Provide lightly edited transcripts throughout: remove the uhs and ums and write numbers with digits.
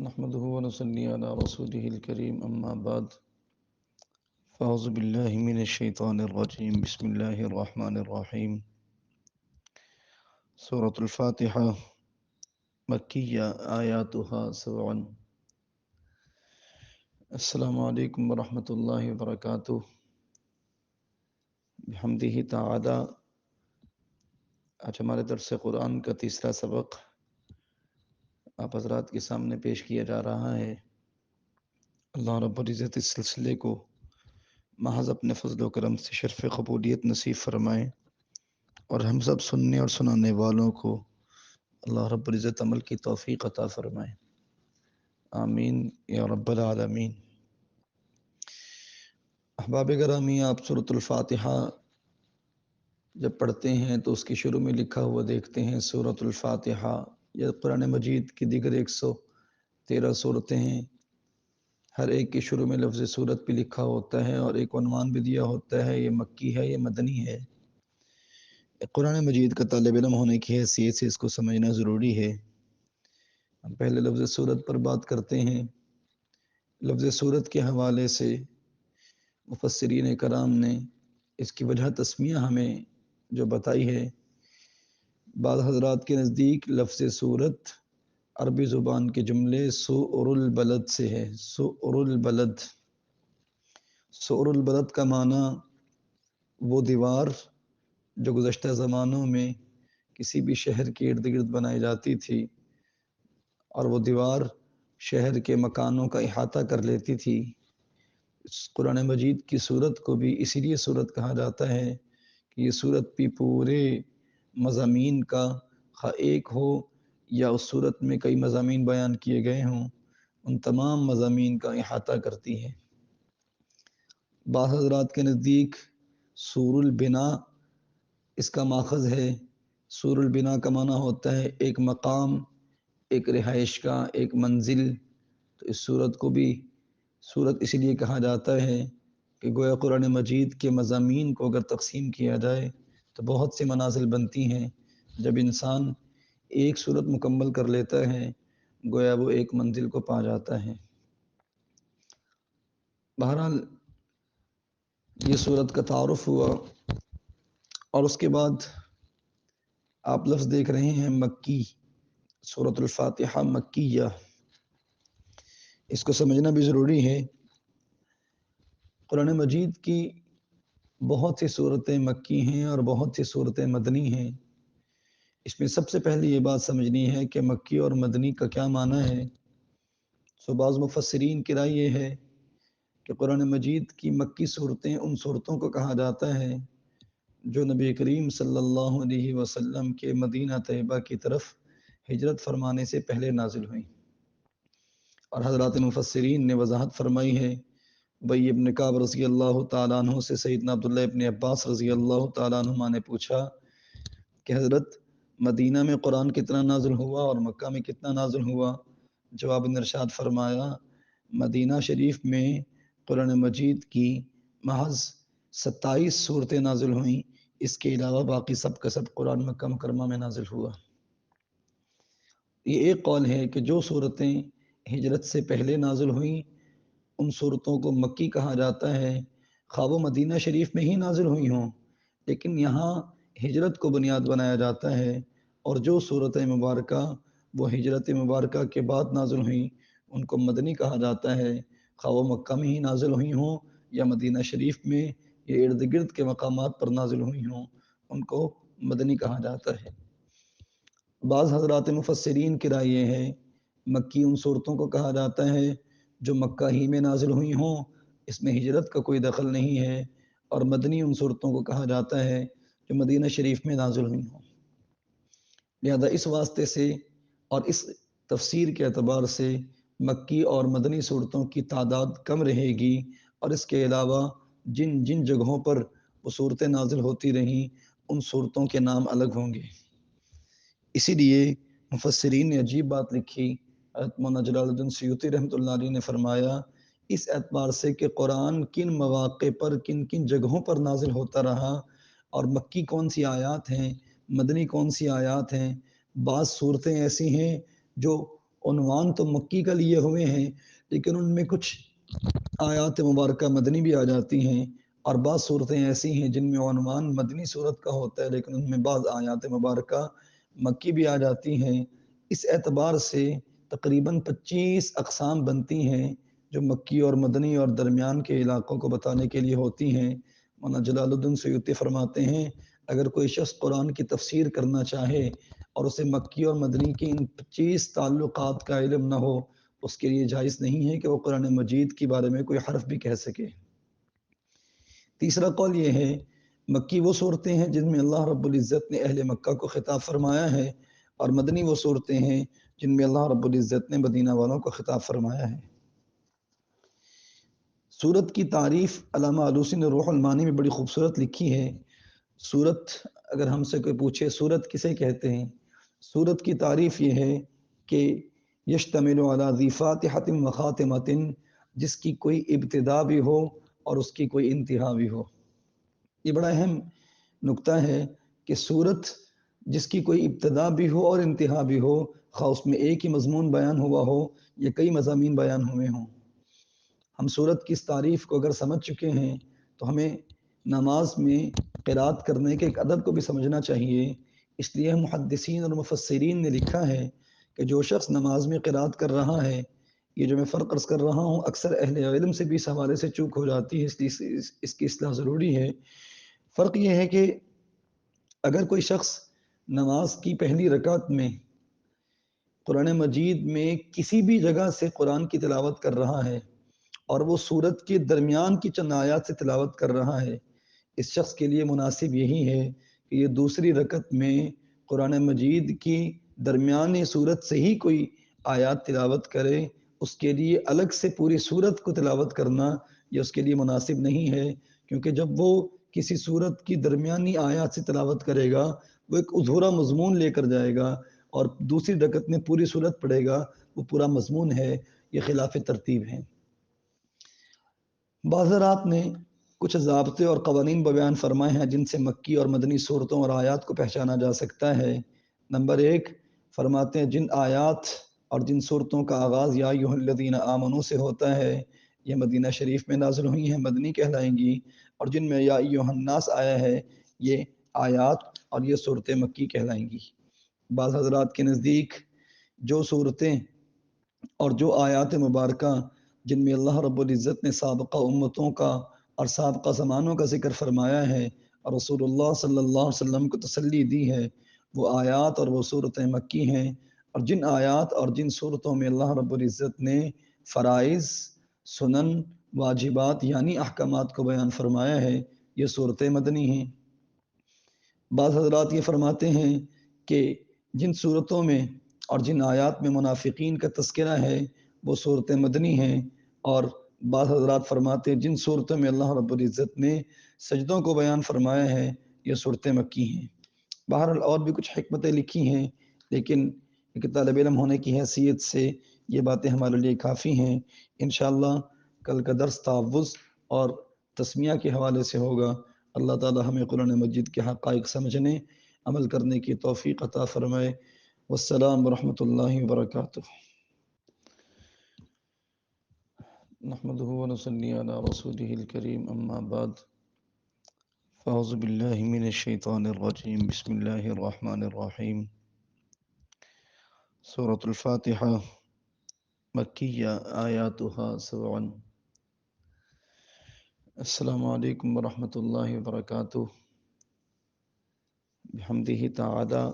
نحمده ونصلي على رسوله الكريم أما بعد فأعوذ بالله من الشيطان الرجيم بسم الله الرحمن الرحيم سورة الفاتحة مكية آياتها 7. السلام علیکم ورحمۃ اللہ وبرکاتہ بحمدہ تعالی. آج ہمارے درس قرآن کا تیسرا سبق آپ حضرات کے سامنے پیش کیا جا رہا ہے. اللہ رب العزت اس سلسلے کو محض اپنے فضل و کرم سے شرف قبولیت نصیب فرمائیں اور ہم سب سننے اور سنانے والوں کو اللہ رب العزت عمل کی توفیق عطا فرمائیں. آمین یا رب العالمین. احباب گرامی، آپ سورۃ الفاتحہ جب پڑھتے ہیں تو اس کے شروع میں لکھا ہوا دیکھتے ہیں سورۃ الفاتحہ. یہ قرآن مجید کی دیگر 113 صورتیں ہیں. ہر ایک کے شروع میں لفظ سورت بھی لکھا ہوتا ہے اور ایک عنوان بھی دیا ہوتا ہے، یہ مکی ہے، یہ مدنی ہے. قرآن مجید کا طالب علم ہونے کی حیثیت سے اس کو سمجھنا ضروری ہے. ہم پہلے لفظ سورت پر بات کرتے ہیں. لفظ سورت کے حوالے سے مفسرین کرام نے اس کی وجہ تسمیہ ہمیں جو بتائی ہے، بعض حضرات کے نزدیک لفظ سورت عربی زبان کے جملے سؤر البلد سے ہے. سؤر البلد، سؤر البلد کا معنی وہ دیوار جو گزشتہ زمانوں میں کسی بھی شہر کے ارد گرد بنائی جاتی تھی اور وہ دیوار شہر کے مکانوں کا احاطہ کر لیتی تھی. اس قرآن مجید کی صورت کو بھی اسی لیے صورت کہا جاتا ہے کہ یہ صورت بھی پورے مضامین کا خواہ ایک ہو یا اس صورت میں کئی مضامین بیان کیے گئے ہوں، ان تمام مضامین کا احاطہ کرتی ہے. بعض حضرات کے نزدیک سور البنا اس کا ماخذ ہے. سور البنا کا معنی ہوتا ہے ایک مقام، ایک رہائش کا، ایک منزل. تو اس صورت کو بھی صورت اس لیے کہا جاتا ہے کہ گویا قرآن مجید کے مضامین کو اگر تقسیم کیا جائے تو بہت سی منازل بنتی ہیں. جب انسان ایک صورت مکمل کر لیتا ہے گویا وہ ایک منزل کو پا جاتا ہے. بہرحال یہ صورت کا تعارف ہوا اور اس کے بعد آپ لفظ دیکھ رہے ہیں مکی. سورۃ الفاتحہ مکیہ، اس کو سمجھنا بھی ضروری ہے. قرآن مجید کی بہت سی صورتیں مکی ہیں اور بہت سی صورتیں مدنی ہیں. اس میں سب سے پہلے یہ بات سمجھنی ہے کہ مکی اور مدنی کا کیا معنی ہے. بعض مفسرین کی رائے یہ ہے کہ قرآن مجید کی مکی صورتیں ان صورتوں کو کہا جاتا ہے جو نبی کریم صلی اللہ علیہ وسلم کے مدینہ طیبہ کی طرف ہجرت فرمانے سے پہلے نازل ہوئیں. اور حضرات مفسرین نے وضاحت فرمائی ہے. ابی ابن کعب رضی اللہ تعالیٰ عنہ سے سیدنا عبداللہ ابن عباس رضی اللہ تعالیٰ عنہما نے پوچھا کہ حضرت مدینہ میں قرآن کتنا نازل ہوا اور مکہ میں کتنا نازل ہوا؟ جواب میں ارشاد فرمایا مدینہ شریف میں قرآن مجید کی محض 27 صورتیں نازل ہوئیں. اس کے علاوہ باقی سب کا سب قرآن مکہ مکرمہ میں نازل ہوا. یہ ایک قول ہے کہ جو صورتیں ہجرت سے پہلے نازل ہوئیں ان صورتوں کو مکی کہا جاتا ہے، خواہ وہ مدینہ شریف میں ہی نازل ہوئی ہوں، لیکن یہاں ہجرت کو بنیاد بنایا جاتا ہے. اور جو صورتیں مبارکہ وہ ہجرت مبارکہ کے بعد نازل ہوئیں ان کو مدنی کہا جاتا ہے، خواہ وہ مکہ میں ہی نازل ہوئی ہوں یا مدینہ شریف میں یا ارد گرد کے مقامات پر نازل ہوئی ہوں، ان کو مدنی کہا جاتا ہے. بعض حضرات مفسرین کی رائے یہ ہے مکی ان صورتوں کو کہا جاتا ہے جو مکہ ہی میں نازل ہوئی ہوں، اس میں ہجرت کا کوئی دخل نہیں ہے. اور مدنی ان صورتوں کو کہا جاتا ہے جو مدینہ شریف میں نازل ہوئی ہوں. لہذا اس واسطے سے اور اس تفسیر کے اعتبار سے مکی اور مدنی صورتوں کی تعداد کم رہے گی، اور اس کے علاوہ جن جن جگہوں پر وہ صورتیں نازل ہوتی رہیں ان صورتوں کے نام الگ ہوں گے. اسی لیے مفسرین نے عجیب بات لکھی. حضرت مولانا جلال الدین سیوطی رحمۃ اللہ علیہ نے فرمایا اس اعتبار سے کہ قرآن کن مواقع پر کن کن جگہوں پر نازل ہوتا رہا اور مکی کون سی آیات ہیں، مدنی کون سی آیات ہیں. بعض صورتیں ایسی ہیں جو عنوان تو مکی کا لیے ہوئے ہیں، لیکن ان میں کچھ آیات مبارکہ مدنی بھی آ جاتی ہیں، اور بعض صورتیں ایسی ہیں جن میں عنوان مدنی صورت کا ہوتا ہے لیکن ان میں بعض آیات مبارکہ مکی بھی آ جاتی ہیں۔ اس اعتبار سے تقریباً 25 اقسام بنتی ہیں جو مکی اور مدنی اور درمیان کے علاقوں کو بتانے کے لیے ہوتی ہیں۔ مولانا جلال الدین سیوطی فرماتے ہیں اگر کوئی شخص قرآن کی تفسیر کرنا چاہے اور اسے مکی اور مدنی کی ان 25 تعلقات کا علم نہ ہو، اس کے لیے جائز نہیں ہے کہ وہ قرآن مجید کے بارے میں کوئی حرف بھی کہہ سکے۔ تیسرا قول یہ ہے مکی وہ صورتیں ہیں جن میں اللہ رب العزت نے اہل مکہ کو خطاب فرمایا ہے، اور مدنی وہ صورتیں ہیں جن میں اللہ رب العزت نے مدینہ والوں کو خطاب فرمایا ہے۔ سورت کی تعریف علامہ آلوسی نے روح المعانی میں بڑی خوبصورت لکھی ہے۔ سورت، اگر ہم سے کوئی پوچھے سورت کسے کہتے ہیں، سورت کی تعریف یہ ہے کہ یشتمل علی ذی فاتحۃ و خاتمۃ، جس کی کوئی ابتدا بھی ہو اور اس کی کوئی انتہا بھی ہو۔ یہ بڑا اہم نکتہ ہے کہ سورت جس کی کوئی ابتدا بھی ہو اور انتہا بھی ہو، خواہ اس میں ایک ہی مضمون بیان ہوا ہو یا کئی مضامین بیان ہوئے ہوں۔ ہم سورت کی اس تعریف کو اگر سمجھ چکے ہیں تو ہمیں نماز میں قرات کرنے کے ایک ادب کو بھی سمجھنا چاہیے۔ اس لیے محدثین اور مفسرین نے لکھا ہے کہ جو شخص نماز میں قرات کر رہا ہے، یہ جو میں فرق عرض کر رہا ہوں اکثر اہل علم سے بھی اس حوالے سے چوک ہو جاتی ہے، اس لیے اس کی اصلاح ضروری ہے۔ فرق یہ ہے کہ اگر کوئی شخص نماز کی پہلی رکعت میں قرآن مجید میں کسی بھی جگہ سے قرآن کی تلاوت کر رہا ہے اور وہ سورت کے درمیان کی چند آیات سے تلاوت کر رہا ہے، اس شخص کے لیے مناسب یہی ہے کہ یہ دوسری رکعت میں قرآن مجید کی درمیانی سورت سے ہی کوئی آیات تلاوت کرے۔ اس کے لیے الگ سے پوری سورت کو تلاوت کرنا یہ اس کے لیے مناسب نہیں ہے، کیونکہ جب وہ کسی سورت کی درمیانی آیات سے تلاوت کرے گا وہ ایک ادھورا مضمون لے کر جائے گا، اور دوسری رکعت میں پوری سورت پڑھے گا، وہ پورا مضمون ہے، یہ خلاف ترتیب ہے۔ بعض حضرات نے کچھ ضابطے اور قوانین بیان فرمائے ہیں جن سے مکی اور مدنی صورتوں اور آیات کو پہچانا جا سکتا ہے۔ نمبر 1 فرماتے ہیں جن آیات اور جن صورتوں کا آغاز یا ایھا الذین آمنوا سے ہوتا ہے یہ مدینہ شریف میں نازل ہوئی ہیں، مدنی کہلائیں گی، اور جن میں یا ایھا الناس آیا ہے یہ آیات اور یہ صورتیں مکی کہلائیں گی۔ بعض حضرات کے نزدیک جو صورتیں اور جو آیات مبارکہ جن میں اللہ رب العزت نے سابقہ امتوں کا اور سابقہ زمانوں کا ذکر فرمایا ہے اور رسول اللہ صلی اللہ علیہ وسلم کو تسلی دی ہے، وہ آیات اور وہ صورتیں مکی ہیں، اور جن آیات اور جن صورتوں میں اللہ رب العزت نے فرائض، سنن، واجبات یعنی احکامات کو بیان فرمایا ہے یہ صورتیں مدنی ہیں۔ بعض حضرات یہ فرماتے ہیں کہ جن صورتوں میں اور جن آیات میں منافقین کا تذکرہ ہے وہ صورتیں مدنی ہیں، اور بعض حضرات فرماتے ہیں جن صورتوں میں اللہ رب العزت نے سجدوں کو بیان فرمایا ہے یہ صورتیں مکی ہیں۔ بہرحال اور بھی کچھ حکمتیں لکھی ہیں، لیکن ایک طالب علم ہونے کی حیثیت سے یہ باتیں ہمارے لیے کافی ہیں۔ انشاءاللہ کل کا درس تعوذ اور تسمیہ کے حوالے سے ہوگا۔ اللہ تعالی ہمیں قرآن مجید کے حقائق سمجھنے، عمل کرنے کی توفیق عطا فرمائے۔ والسلام ورحمۃ اللہ وبرکاتہ۔ نحمده ونصلي على رسوله الكريم، أما بعد، فأعوذ بالله من الشيطان الرجيم، بسم الله الرحمن الرحيم۔ سورة الفاتحة مكية آياتها 7۔ السلام علیکم ورحمۃ اللہ وبرکاتہ۔ بحمدہ تعالی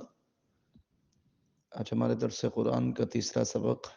آج ہمارے درس قرآن کا تیسرا سبق